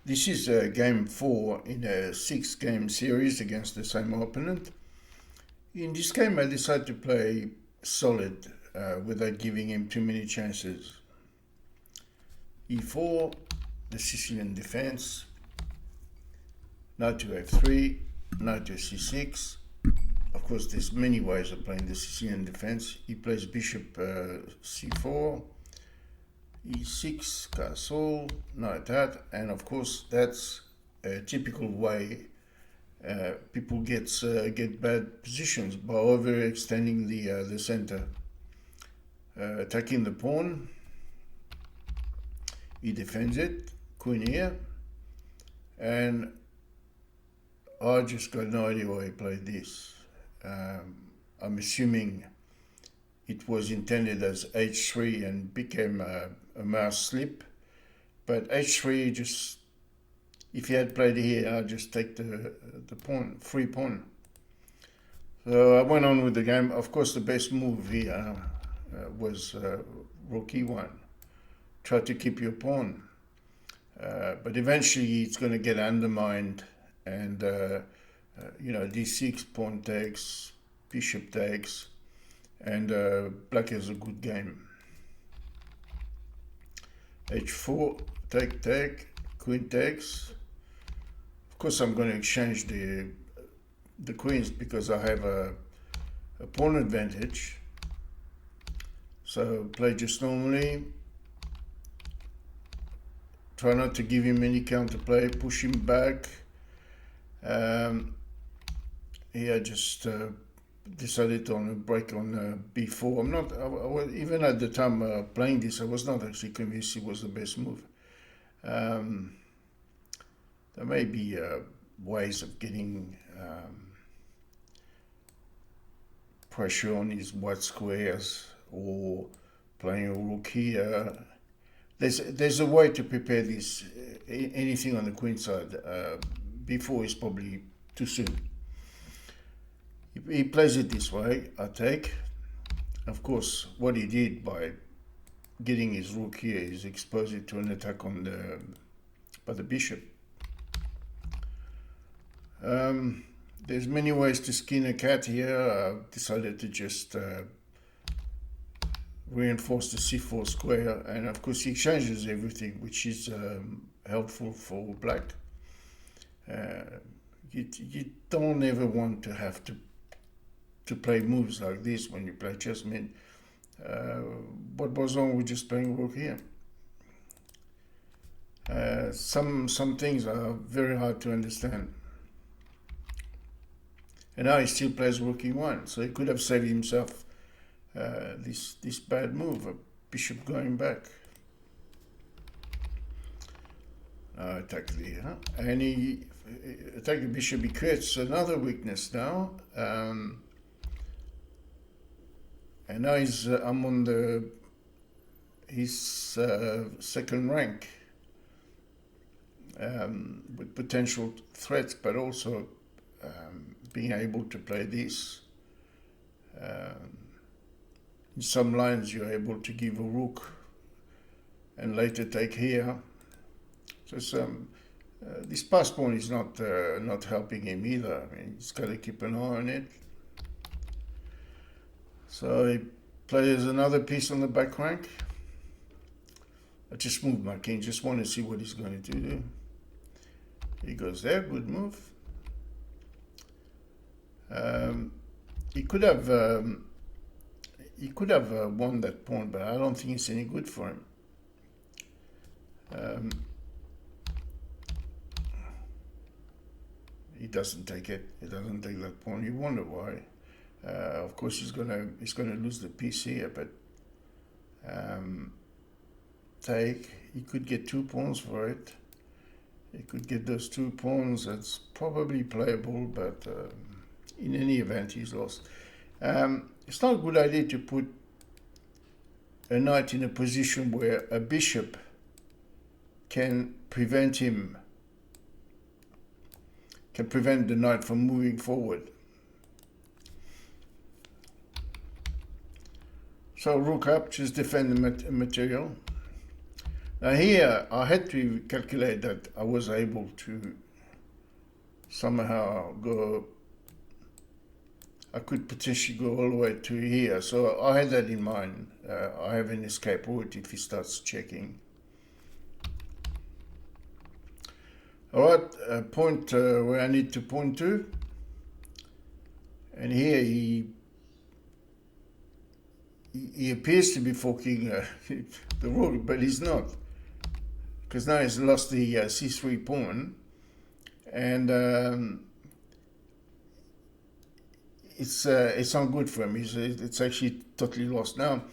This is game 4 in a 6-game series against the same opponent. In this game I decided to play solid without giving him too many chances. E4, the Sicilian defense, knight to f3, knight to c6. Of course there's many ways of playing the Sicilian defense. He plays bishop c4, e6, castle, knight that, and of course that's a typical way people get bad positions by overextending the center. Attacking the pawn, he defends it, queen here, and I just got no idea why he played this. I'm assuming it was intended as h3 and became a mouse slip, but h3 just, if he had played here, I'd just take the pawn, free pawn. So I went on with the game. Of course, the best move here was rook e1. Try to keep your pawn, but eventually it's going to get undermined, and d6, pawn takes, bishop takes, and black has a good game. h4, take, queen takes. Of course I'm going to exchange the queens because I have a pawn advantage. So play just normally. Try not to give him any counterplay, push him back. Here I just decided on a break on b4. Even at the time playing this, I was not actually convinced it was the best move. There may be ways of getting pressure on his white squares, or playing a rook here. There's a way to prepare this. Anything on the queen side. B4 is probably too soon. He plays it this way. I take. Of course, what he did by getting his rook here is expose it to an attack by the bishop. There's many ways to skin a cat here. I've decided to just reinforce the c4 square, and of course he exchanges everything, which is helpful for black. You don't ever want to have to play moves like this when you play chess. I mean, what was wrong with just playing rook here? Some things are very hard to understand. And now he still plays rook e1, so he could have saved himself this bad move, a bishop going back. Attack there, and he attack the bishop. He creates another weakness now, and now I'm on his second rank, with potential threats, but also being able to play this. In some lines you're able to give a rook and later take here. So this pass pawn is not helping him either. I mean, he's got to keep an eye on it. So he plays another piece on the back rank. I just moved my king, just want to see what he's going to do. He goes there, good move. He could have won that pawn, but I don't think it's any good for him. He doesn't take it. He doesn't take that pawn. You wonder why. Of course, he's gonna lose the piece here, but take. He could get 2 pawns for it. He could get those 2 pawns. That's probably playable, but in any event, he's lost. It's not a good idea to put a knight in a position where a bishop can prevent the knight from moving forward. So rook up, just defend the material. Now here, I had to calculate that I was able to somehow go, I could potentially go all the way to here. So I had that in mind. I have an escape route if he starts checking. All right, point where I need to point to. And here he appears to be forking the rook, but he's not. Because now he's lost the c3 pawn. And it's not good for him. It's actually totally lost. Now,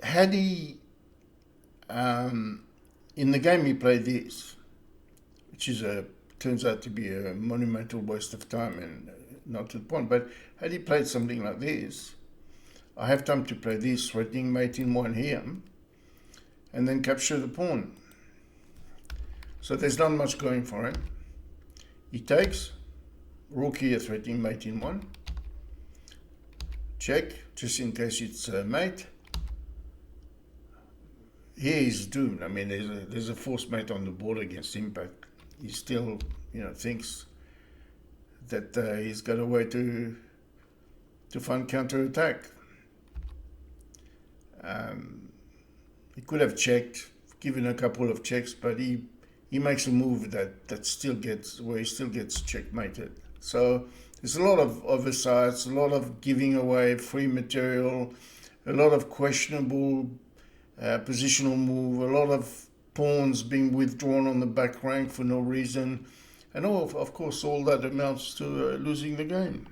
had he, in the game he played this, which turns out to be a monumental waste of time and not to the point, but had he played something like this, I have time to play this, threatening mate in one here, and then capture the pawn. So there's not much going for him. He takes, rook here, threatening mate in one, check, just in case it's mate. Here he's doomed. I mean, there's a forced mate on the board against him, but he still, thinks that he's got a way to find counter-attack. He could have checked, given a couple of checks, but he makes a move that still gets, where he still gets checkmated. So there's a lot of oversights, a lot of giving away free material, a lot of questionable positional move, a lot of pawns being withdrawn on the back rank for no reason, and of course all that amounts to losing the game.